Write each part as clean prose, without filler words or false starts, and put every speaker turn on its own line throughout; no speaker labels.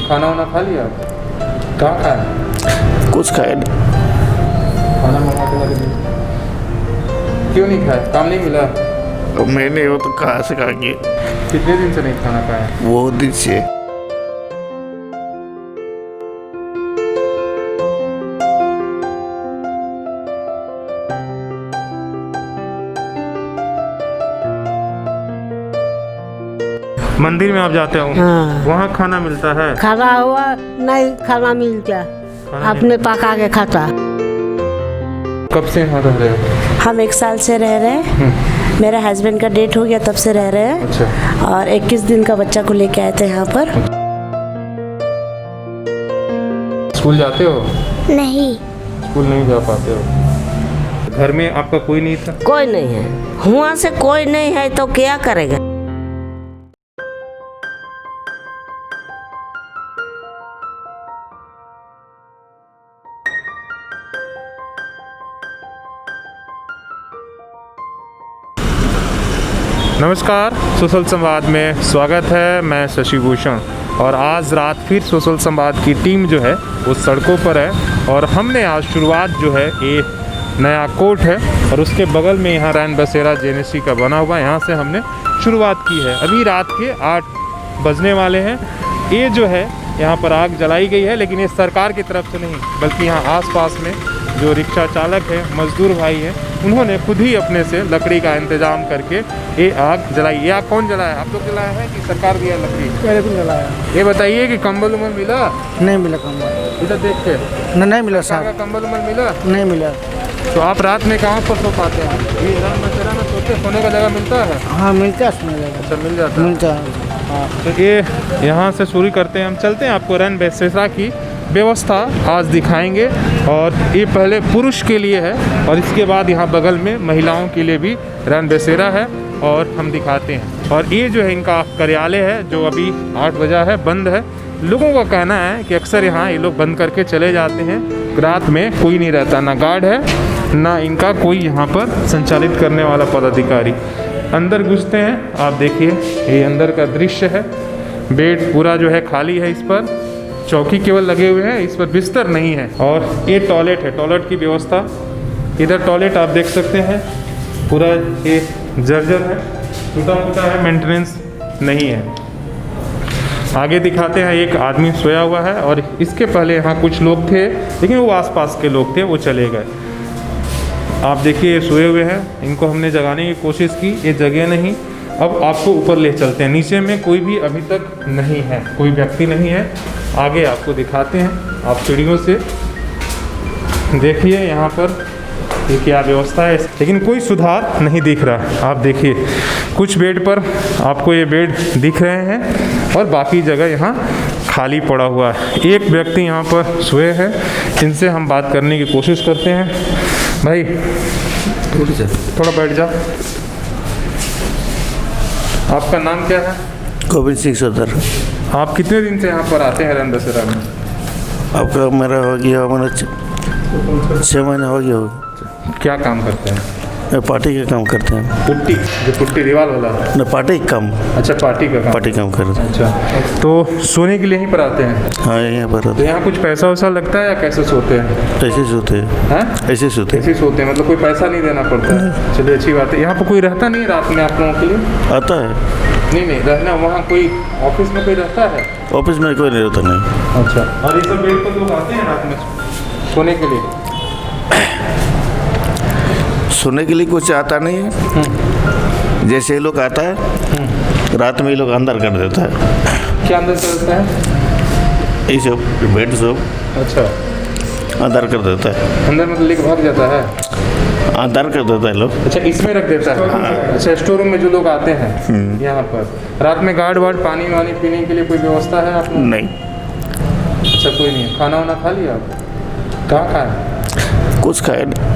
खाना वाना खा लिया? कहाँ खाया?
कुछ खाए नहीं।
खाना मंगा के ला के क्यों नहीं खाया? काम नहीं मिला?
मैंने वो तो कहाँ से खाएंगे?
कितने दिन से नहीं खाना खाया?
वो दिन से।
मंदिर में आप जाते हो?
हाँ।
वहाँ खाना मिलता है?
खाना हुआ नहीं, खाना मिलता
खाना
अपने पका के खाता।
कब से यहाँ रह रहे हो?
हम 1 साल से रह रहे हैं। मेरे हस्बैंड का डेथ हो गया, तब से रह रहे हैं।
अच्छा।
और 21 दिन का बच्चा को लेके आए थे यहाँ पर।
स्कूल जाते हो?
नहीं।
स्कूल नहीं जा पाते हो? घर में आपका कोई नहीं था?
कोई नहीं है, हुआ से कोई नहीं है तो क्या करेगा।
नमस्कार, सोशल संवाद में स्वागत है। मैं शशि भूषण और आज रात फिर सोशल संवाद की टीम जो है वो सड़कों पर है और हमने आज शुरुआत जो है ये नया कोर्ट है और उसके बगल में यहाँ रैन बसेरा जेनेसी का बना हुआ, यहाँ से हमने शुरुआत की है। अभी रात के 8 बजने वाले हैं। ये जो है यहाँ पर आग जलाई गई है, लेकिन ये सरकार की तरफ से नहीं बल्कि यहाँ आसपास में जो रिक्शा चालक है, मजदूर भाई हैं, उन्होंने खुद ही अपने से लकड़ी का इंतजाम करके ये आग जलाई। ये आग कौन जलाया? आप लोग जलाया है कि सरकार दिया लकड़ी?
मेरे को जलाया।
ये बताइए कि कंबल उम्बल मिला?
नहीं मिला कंबल।
इधर देख के
नहीं मिला साहब।
कंबल उम्बल मिला?
नहीं मिला।
तो आप रात में कहाँ पर सो पाते हैं? ये रैन बसेरा में सोते सोने का जगह मिलता है?
हाँ मिलता है, उसमें जगह
अच्छा, मिल जाता है।
मिलता है।
हाँ, तो ये यहाँ से शुरू करते हैं। हम चलते हैं, आपको रैन बसेरा की व्यवस्था आज दिखाएंगे। और ये पहले पुरुष के लिए है और इसके बाद यहाँ बगल में महिलाओं के लिए भी रैन बसेरा है और हम दिखाते हैं। और ये जो है इनका कार्यालय है जो अभी 8 बजा है, बंद है। लोगों का कहना है कि अक्सर यहाँ ये लोग बंद करके चले जाते हैं, रात में कोई नहीं रहता, ना गार्ड है ना इनका कोई यहाँ पर संचालित करने वाला पदाधिकारी। अंदर घुसते हैं, आप देखिए ये अंदर का दृश्य है। बेड पूरा जो है खाली है, इस पर चौकी केवल लगे हुए हैं, इस पर बिस्तर नहीं है। और ये टॉयलेट है, टॉयलेट की व्यवस्था इधर टॉयलेट आप देख सकते हैं, पूरा ये जर्जर है, टूटा फूटा है, मेंटेनेंस नहीं है। आगे दिखाते हैं, एक आदमी सोया हुआ है और इसके पहले यहाँ कुछ लोग थे, लेकिन वो आसपास के लोग थे, वो चले गए। आप देखिए ये सोए हुए हैं, इनको हमने जगाने की कोशिश की, ये जगह नहीं। अब आपको ऊपर ले चलते हैं। नीचे में कोई भी अभी तक नहीं है, कोई व्यक्ति नहीं है। आगे आपको दिखाते हैं, आप सीढ़ियों से देखिए यहाँ पर ये क्या व्यवस्था है, लेकिन कोई सुधार नहीं दिख रहा। आप देखिए कुछ बेड पर आपको ये बेड दिख रहे हैं और बाकी जगह यहाँ खाली पड़ा हुआ है। एक व्यक्ति यहाँ पर सोए हैं, जिनसे हम बात करने की कोशिश करते हैं। भाई थोड़ा बैठ जा। आपका नाम क्या है?
गोविंद सिंह सदर।
आप कितने दिन से यहाँ पर आते हैं रैन बसेरा में?
आपका मेरा हो गया मैंने 6 महीने हो गया होगा।
क्या काम करते हैं?
मैं पार्टी का काम करते हैं।
पुट्टी, जो पुट्टी दीवार वाला है?
न पार्टी का काम।
अच्छा, पार्टी का काम।
पार्टी काम करते हैं।
अच्छा, तो सोने के लिए यहीं पर आते हैं?
हाँ यहाँ पर
तो यहाँ कुछ पैसा वैसा लगता है या कैसे सोते हैं?
ऐसे सोते हैं।
हैं?
ऐसे सोते
ऐसे सोते हैं, मतलब कोई पैसा नहीं देना पड़ता है? चलिए अच्छी बात है। यहाँ पर कोई रहता नहीं रात में आप लोगों के लिए?
आता है।
नहीं रहना, वहाँ कोई ऑफिस में कोई रहता है?
ऑफिस में कोई नहीं रहता। नहीं।
अच्छा, और ये सब बेड पर लोग आते हैं रात में सोने के लिए?
सोने के लिए कुछ आता नहीं है। जैसे ये लोग आता है, रात में ये लोग अंदर कर देता है।
क्या अंदर कर देता है?
ये सब बेड सब
अच्छा,
अंदर कर देता है।
अंदर मतलब लेके भाग जाता है?
अंदर कर देता है लोग।
अच्छा, इसमें रख देता है? अच्छा, स्टोर रूम में जो लोग आते हैं यहाँ पर रात में गार्ड वार्ड पानी वानी पीने के लिए कोई व्यवस्था है आप लोग?
नहीं।
अच्छा, कोई नहीं है। खाना वाना खा लिया आप? कहाँ खाया?
कुछ खाए नहीं।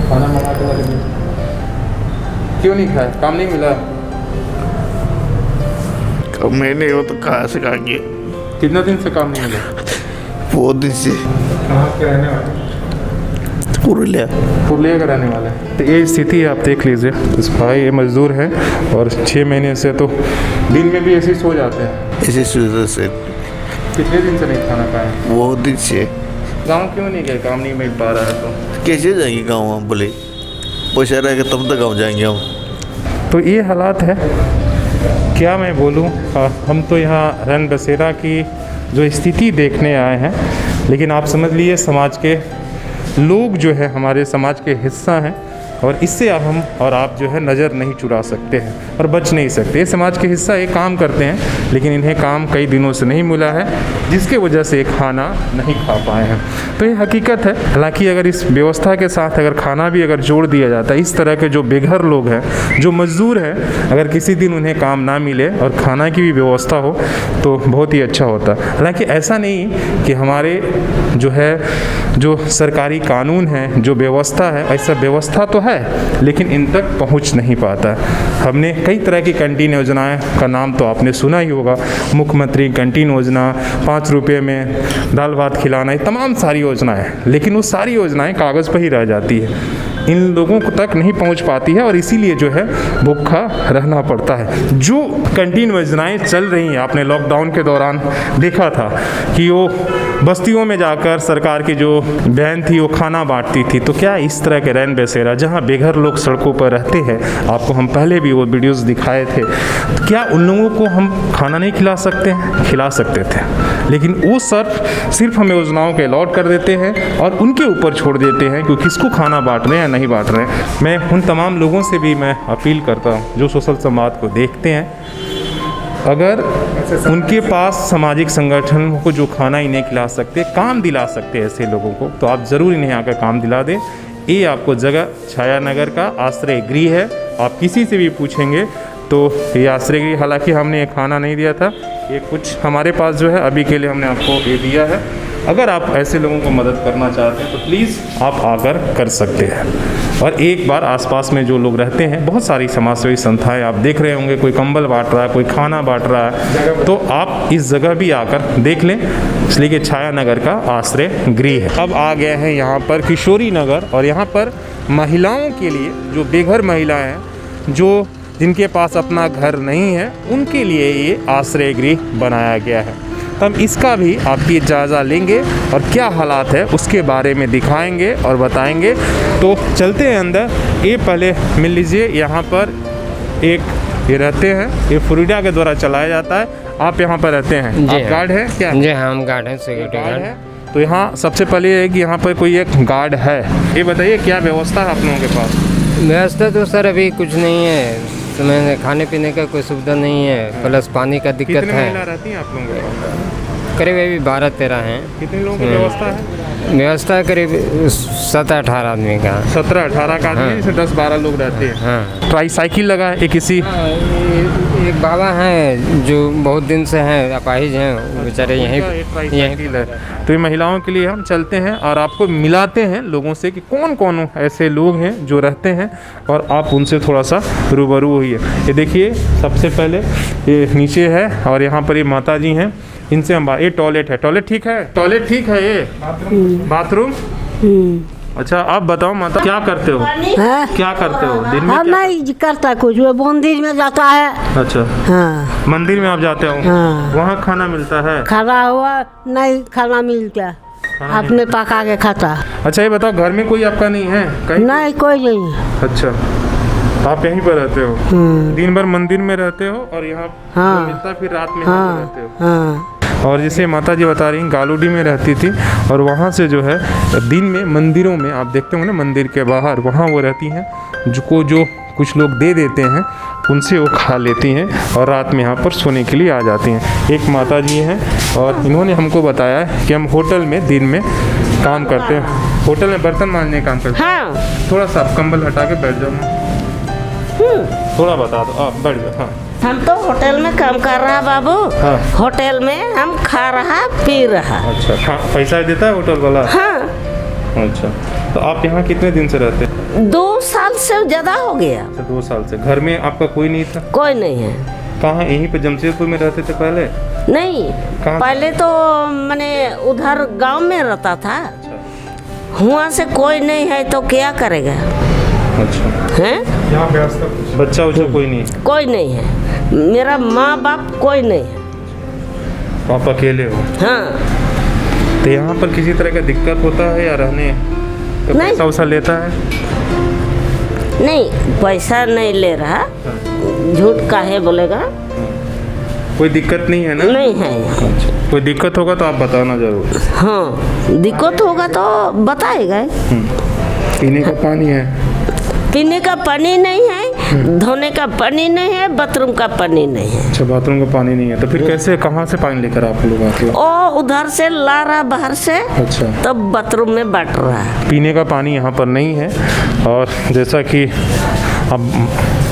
खाना मंगा के ला के क्यों नहीं खाया? काम नहीं मिला?
मैंने वो तो कहाँ से खाएंगे?
कितना दिन से काम नहीं मिला?
बहुत दिन से।
कहाँ के रहने वाले?
पुरुलिया।
पुरुलिया का रहने वाले हैं। तो ये स्थिति है, आप देख लीजिए। इस भाई ये मजदूर हैं और 6 महीने से तो दिन में भी ऐसे ही सो जाते हैं।
ऐसे सुविधा से
कितने दिन से नहीं खाना खाए?
बहुत दिन से।
गाँव क्यों नहीं गए? काम नहीं मिल पा रहा है तो
कैसे जाएंगे गाँव हम? बोले पैसा रहेगा तब तक गाँव जाएंगे हम।
तो ये हालात है, क्या मैं बोलूँ। हम तो यहाँ रन बसेरा की जो स्थिति देखने आए हैं, लेकिन आप समझ लीजिए समाज के लोग जो है हमारे समाज के हिस्सा हैं और इससे अब हम और आप जो है नज़र नहीं चुरा सकते हैं और बच नहीं सकते। ये समाज के हिस्सा ये काम करते हैं, लेकिन इन्हें काम कई दिनों से नहीं मिला है, जिसके वजह से ये खाना नहीं खा पाए हैं। तो ये हकीकत है। हालांकि अगर इस व्यवस्था के साथ अगर खाना भी अगर जोड़ दिया जाता है, इस तरह के जो बेघर लोग हैं, जो मजदूर हैं, अगर किसी दिन उन्हें काम ना मिले और खाना की भी व्यवस्था हो तो बहुत ही अच्छा होता। हालांकि ऐसा नहीं कि हमारे जो है जो सरकारी कानून है, जो व्यवस्था है, ऐसा व्यवस्था तो है लेकिन इन तक पहुंच नहीं पाता। हमने कई तरह की कैंटीन योजनाएं का नाम तो आपने सुना ही होगा, मुख्यमंत्री कैंटीन योजना, 5 रुपये में दाल भात खिलाना, ये तमाम सारी योजनाएं, लेकिन वो सारी योजनाएं कागज़ पर ही रह जाती है, इन लोगों को तक नहीं पहुंच पाती है और इसीलिए जो है भूखा रहना पड़ता है। जो कैंटीन योजनाएं चल रही हैं, आपने लॉकडाउन के दौरान देखा था कि वो बस्तियों में जाकर सरकार की जो वैन थी वो खाना बांटती थी। तो क्या इस तरह के रैन बसेरा जहां बेघर लोग सड़कों पर रहते हैं, आपको हम पहले भी वो वीडियोस दिखाए थे, तो क्या उन लोगों को हम खाना नहीं खिला सकते हैं? खिला सकते थे, लेकिन वो सिर्फ हम योजनाओं के अलॉट कर देते हैं और उनके ऊपर छोड़ देते हैं कि किसको खाना बांट रहे हैं या नहीं बांट रहे हैं। मैं उन तमाम लोगों से भी मैं अपील करता हूँ जो सोशल संवाद को देखते हैं, अगर उनके पास सामाजिक संगठन को जो खाना ही नहीं खिला सकते, काम दिला सकते ऐसे लोगों को, तो आप ज़रूर इन्हें आकर काम दिला दें। ये आपको जगह छाया नगर का आश्रय गृह है। आप किसी से भी पूछेंगे तो ये आश्रय गृह, हालांकि हमने ये खाना नहीं दिया था, ये कुछ हमारे पास जो है अभी के लिए हमने आपको ये दिया है। अगर आप ऐसे लोगों को मदद करना चाहते हैं तो प्लीज़ आप आकर कर सकते हैं। और एक बार आसपास में जो लोग रहते हैं, बहुत सारी समाजसेवी संस्थाएं आप देख रहे होंगे, कोई कंबल बांट रहा है, कोई खाना बांट रहा है, तो आप इस जगह भी आकर देख लें, इसलिए कि छाया नगर का आश्रय गृह है। अब आ गए हैं यहाँ पर किशोरी नगर और यहाँ पर महिलाओं के लिए, जो बेघर महिलाएँ हैं, जो जिनके पास अपना घर नहीं है, उनके लिए ये आश्रय गृह बनाया गया है। हम इसका भी आपकी जायज़ा लेंगे और क्या हालात है उसके बारे में दिखाएंगे और बताएंगे। तो चलते हैं अंदर। ये पहले मिल लीजिए, यहाँ पर एक ये रहते हैं, ये फ्लोरिडा के द्वारा चलाया जाता है। आप यहाँ पर रहते हैं? आप गार्ड हैं क्या?
जी हाँ, हम गार्ड हैं, सिक्योरिटी गार्ड
है। तो यहाँ सबसे पहले ये है कि यहाँ पर कोई एक गार्ड है। ये बताइए क्या व्यवस्था है आप लोगों के पास?
व्यवस्था तो सर अभी कुछ नहीं है, तो मैंने खाने पीने का कोई सुविधा नहीं है, प्लस पानी का दिक्कत
कितने
है।
महिला रहती हैं आप लोगों के पास?
करीब अभी 12-13 हैं।
कितने लोगों की व्यवस्था है?
व्यवस्था करीब 17-18 आदमी का।
17-18 का आदमी, जिसमें 10-12 लोग रहते हैं।
हाँ,
ट्राईसाइकिल लगा है किसी?
एक बाबा हैं जो बहुत दिन से हैं, अपाहिज हैं, वो बेचारे यहीं
है। तो ये महिलाओं के लिए हम चलते हैं और आपको मिलाते हैं लोगों से कि कौन कौन ऐसे लोग हैं जो रहते हैं और आप उनसे थोड़ा सा रूबरू होइए। ये देखिए, सबसे पहले ये नीचे है और यहाँ पर ये माता जी हैं, इनसे हम ये टॉयलेट है। टॉयलेट ठीक है? टॉयलेट ठीक है? ये बाथरूम? अच्छा, आप बताओ माता, क्या करते हो?
हाँ?
क्या करते हो दिन में?
हम नहीं करता कुछ, वो मंदिर में जाता है।
अच्छा,
हाँ,
मंदिर में आप जाते हो?
हाँ।
वहाँ खाना मिलता है?
खाना हुआ नहीं, खाना मिलता, अपने पका के खाता।
अच्छा, ये बताओ, घर में कोई आपका नहीं है कहीं?
नहीं, कोई नहीं।
अच्छा, आप यहीं पर रहते हो? दिन भर मंदिर में रहते हो और यहाँ
हाँ।
जो मिलता है फिर रात में यहाँ रहते हो?
हाँ,
और जैसे माता जी बता रही हैं, गालूडी में रहती थी और वहाँ से जो है दिन में मंदिरों में आप देखते होंगे ना, मंदिर के बाहर वहाँ वो रहती हैं, जो कुछ लोग दे देते हैं, उनसे वो खा लेती हैं और रात में यहाँ पर सोने के लिए आ जाती हैं। एक माता जी हैं और इन्होंने हमको बताया है कि हम होटल में दिन में काम करते हैं, होटल में बर्तन मांजने का काम करते हैं।
हाँ,
थोड़ा सा आप कंबल हटा के बैठ जाओ, थोड़ा बता दो, आप बैठ जाओ। हाँ,
हम तो होटल में काम कर रहा बाबू।
हाँ।
होटल में हम खा रहा पी रहा।
अच्छा, पैसा देता है होटल वाला?
हाँ,
अच्छा, तो आप यहाँ कितने दिन से रहते हैं?
2 साल से ज़्यादा हो गया।
अच्छा, 2 साल से। घर में आपका कोई नहीं था?
कोई नहीं है।
कहाँ? यहीं पे जमशेदपुर में रहते थे पहले?
नहीं,
कहाँ?
पहले तो मैंने उधर गांव में रहता था। वहाँ से कोई नहीं है तो क्या करेगा?
अच्छा,
हैं?
बच्चा उच्चा कोई नहीं?
कोई नहीं है, मेरा माँ बाप कोई नहीं है।
आप अकेले हो?
हाँ
तो यहाँ पर किसी तरह का दिक्कत होता है या रहने का
नहीं।
पैसा वैसा लेता है?
नहीं, पैसा नहीं ले रहा, झूठ काहे बोलेगा।
कोई दिक्कत नहीं है ना?
नहीं है यहाँ।
अच्छा, कोई दिक्कत होगा तो आप बताना जरूर।
हाँ, दिक्कत होगा तो बताएगा।
पीने का पानी है?
पीने का पानी नहीं है, धोने का पानी नहीं है, बाथरूम का पानी नहीं है।
अच्छा, बाथरूम का पानी नहीं है तो फिर कैसे, कहाँ से पानी लेकर आप लोग आते हो?
ओ उधर से ला रहा बाहर से,
अच्छा,
तब बाथरूम में बांट रहा है।
पीने का पानी यहाँ पर नहीं है। और जैसा कि अब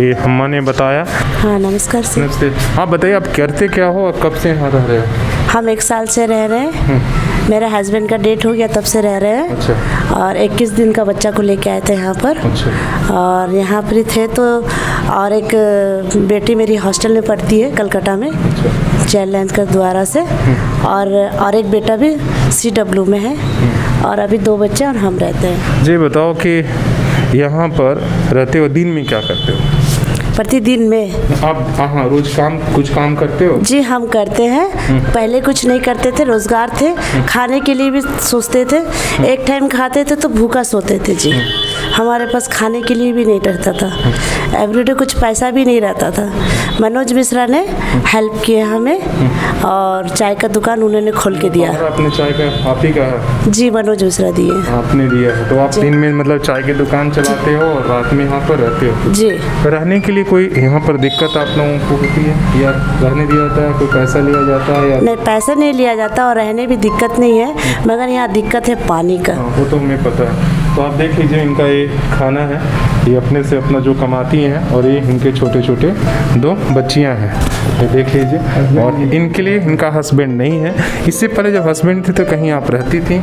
ये अम्मा ने बताया।
हाँ नमस्कार सर।
नमस्ते। आप बताइए, आप करते क्या हो और कब से यहाँ रह रहे हो?
हम 1 साल से रह रहे हैं। मेरे हस्बैंड का डेट हो गया तब से रह रहे हैं।
अच्छा।
और 21 दिन का बच्चा को लेके आए थे यहाँ पर।
अच्छा।
और यहाँ पर थे तो, और एक बेटी मेरी हॉस्टल में पढ़ती है कलकत्ता में, चाइल्ड लाइन के द्वारा से। और एक बेटा भी CW में है। और अभी 2 बच्चे और हम रहते हैं।
जी बताओ कि यहाँ पर रहते हो, दिन में क्या करते हो?
प्रतिदिन में
आप हाँ रोज कुछ काम करते हो?
जी हम करते हैं। पहले कुछ नहीं करते थे, रोजगार थे, खाने के लिए भी सोचते थे। एक टाइम खाते थे तो भूखा सोते थे जी। हमारे पास खाने के लिए भी नहीं रहता था, एवरीडे कुछ पैसा भी नहीं रहता था। मनोज मिश्रा ने हेल्प किया हमें, और चाय का दुकान उन्होंने खोल के दिया।
आपने चाय का आप ही का है?
जी मनोज मिश्रा दिए।
आपने दिया है। तो आप दिन में मतलब चाय की दुकान चलाते हो और रात में यहाँ पर रहते हो?
जी।
रहने के लिए कोई यहाँ पर दिक्कत आप लोगों को होती है या रहने दिया जाता है, कोई पैसा लिया जाता है या?
नहीं, पैसा नहीं लिया जाता और रहने भी दिक्कत नहीं है, मगर यहाँ दिक्कत है पानी का।
वो तो हमें पता है। तो आप देख लीजिए, इनका ये खाना है, ये अपने से अपना जो कमाती हैं, और ये इनके छोटे छोटे 2 बच्चियां हैं, ये देख लीजिए। और इनके लिए इनका हस्बैंड नहीं है। इससे पहले जब हस्बैंड थे तो कहीं आप रहती थी?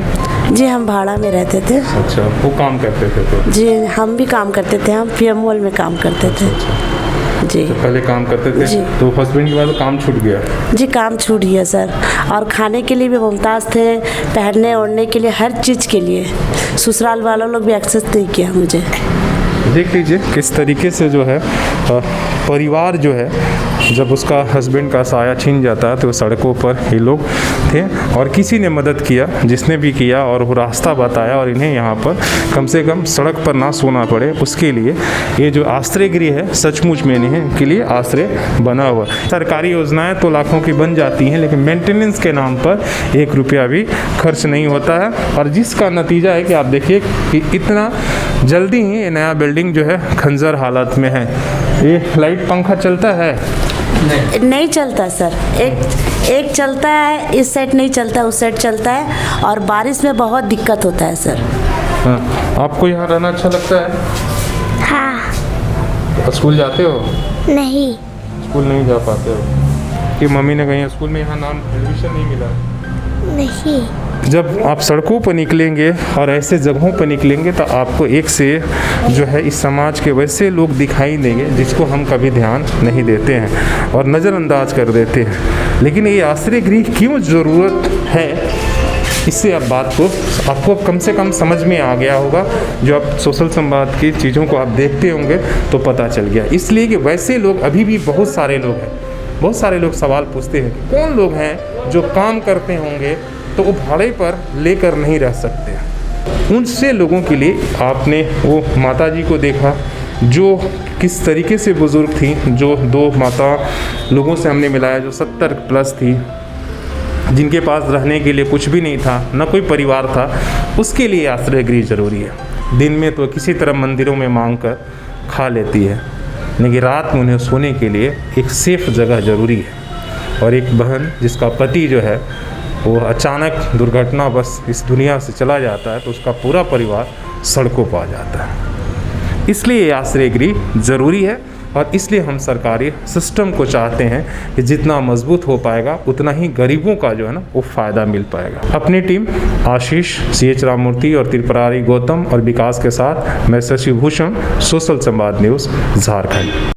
जी हम भाड़ा में रहते थे।
अच्छा, वो काम करते थे तो?
जी हम भी काम करते थे, हम PM मॉल में काम करते थे। जी
पहले काम करते थे
जी।
तो हस्बैंड के बाद काम छूट गया?
जी काम छूट गया सर। और खाने के लिए भी मुमताज़ थे, पहनने ओढ़ने के लिए, हर चीज़ के लिए। ससुराल वालों लोग भी एक्सेस नहीं किया मुझे।
देख लीजिए किस तरीके से जो है परिवार जो है, जब उसका हस्बैंड का साया छीन जाता है तो सड़कों पर ये लोग थे, और किसी ने मदद किया, जिसने भी किया, और वो रास्ता बताया, और इन्हें यहाँ पर कम से कम सड़क पर ना सोना पड़े उसके लिए ये जो आश्रय गृह है सचमुच में इनके लिए आश्रय बना हुआ। सरकारी योजनाएं तो लाखों की बन जाती हैं, लेकिन मेंटेनेंस के नाम पर 1 रुपया भी खर्च नहीं होता है, और जिसका नतीजा है कि आप देखिए कि इतना जल्दी ही ये नया बिल्डिंग जो है खंजर हालत में है। ये लाइट पंखा चलता है?
नहीं चलता सर, एक चलता है, इस साइड नहीं चलता, उस साइड चलता है, और बारिश में बहुत दिक्कत होता है सर।
हाँ, आपको यहाँ रहना अच्छा लगता है?
हाँ।
स्कूल जाते हो?
नहीं।
स्कूल नहीं जा पाते हो कि मम्मी ने कहीं स्कूल में यहाँ नाम एडमिशन नहीं मिला?
नहीं।
जब आप सड़कों पर निकलेंगे और ऐसे जगहों पर निकलेंगे तो आपको एक से जो है इस समाज के वैसे लोग दिखाई देंगे जिसको हम कभी ध्यान नहीं देते हैं और नज़रअंदाज कर देते हैं। लेकिन ये आश्रय गृह क्यों ज़रूरत है, इससे आप बात को आपको कम से कम समझ में आ गया होगा। जो आप सोशल संवाद की चीज़ों को आप देखते होंगे तो पता चल गया। इसलिए कि वैसे लोग अभी भी बहुत सारे लोग हैं। बहुत सारे लोग सवाल पूछते हैं कि कौन लोग हैं जो काम करते होंगे तो वो भाड़े पर लेकर नहीं रह सकते। उनसे लोगों के लिए आपने वो माता जी को देखा जो किस तरीके से बुज़ुर्ग थी, जो 2 माता लोगों से हमने मिलाया जो 70 प्लस थी, जिनके पास रहने के लिए कुछ भी नहीं था, न कोई परिवार था, उसके लिए आश्रय गृह ज़रूरी है। दिन में तो किसी तरह मंदिरों में मांग कर खा लेती है, लेकिन रात में उन्हें सोने के लिए एक सेफ जगह ज़रूरी है। और एक बहन जिसका पति जो है वो अचानक दुर्घटना बस इस दुनिया से चला जाता है तो उसका पूरा परिवार सड़कों पर आ जाता है। इसलिए आश्रय गृह ज़रूरी है और इसलिए हम सरकारी सिस्टम को चाहते हैं कि जितना मजबूत हो पाएगा उतना ही गरीबों का जो है ना वो फ़ायदा मिल पाएगा। अपनी टीम आशीष, CH राममूर्ति और त्रिपुरारी गौतम और विकास के साथ मैं शशि भूषण, सोशल संवाद न्यूज़, झारखंड।